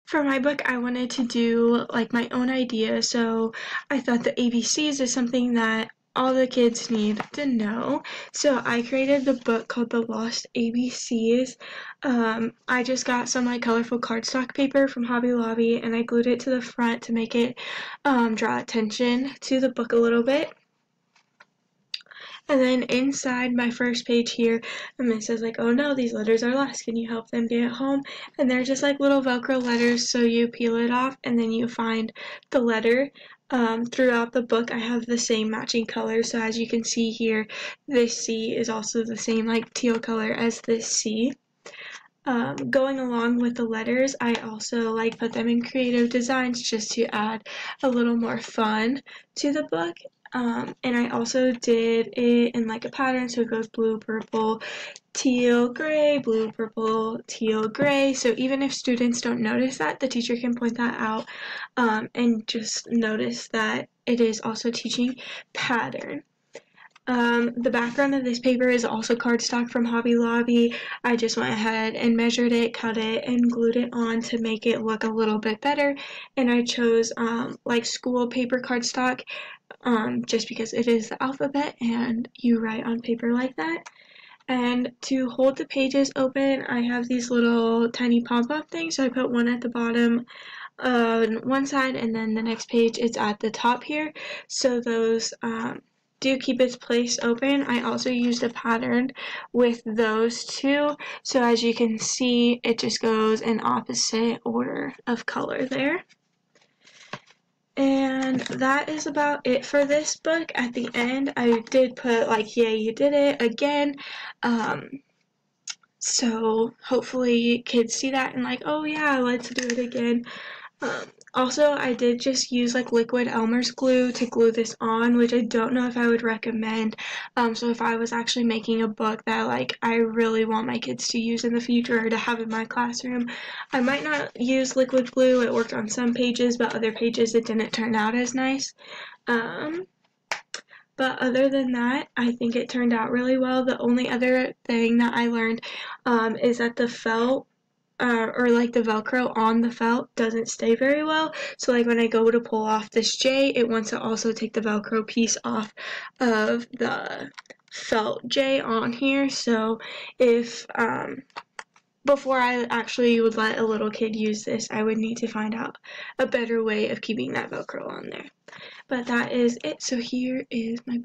For my book, I wanted to do like my own idea, so I thought the ABCs is something that all the kids need to know. So I created the book called The Lost ABCs. I just got some like colorful cardstock paper from Hobby Lobby and I glued it to the front to make it draw attention to the book a little bit. And then inside my first page here, it says like, oh no, these letters are lost. Can you help them get home? And they're just like little Velcro letters, so you peel it off and then you find the letter. Throughout the book, I have the same matching color. So as you can see here, this C is also the same like teal color as this C. Going along with the letters, I also like put them in creative designs just to add a little more fun to the book. And I also did it in like a pattern, so it goes blue, purple, teal, gray, blue, purple, teal, gray. So even if students don't notice that, the teacher can point that out and just notice that it is also teaching pattern. The background of this paper is also cardstock from Hobby Lobby. I just went ahead and measured it, cut it, and glued it on to make it look a little bit better. And I chose like school paper cardstock just because it is the alphabet and you write on paper like that. And to hold the pages open, I have these little tiny pom-pom things. So I put one at the bottom on one side and then the next page is at the top here. So those do keep its place open. I also used a pattern with those two. So as you can see, it just goes in opposite order of color there. And that is about it for this book. At the end, I did put like, yay, you did it again. So hopefully kids see that and like, oh yeah, let's do it again. Also, I did just use like liquid Elmer's glue to glue this on, which I don't know if I would recommend. So if I was actually making a book that like I really want my kids to use in the future or to have in my classroom, I might not use liquid glue. It worked on some pages, but other pages it didn't turn out as nice. But other than that, I think it turned out really well. The only other thing that I learned is that the felt or like the Velcro on the felt doesn't stay very well. So like when I go to pull off this J, it wants to also take the Velcro piece off of the felt J on here. So if before I actually would let a little kid use this, I would need to find out a better way of keeping that Velcro on there. But that is it. So here is my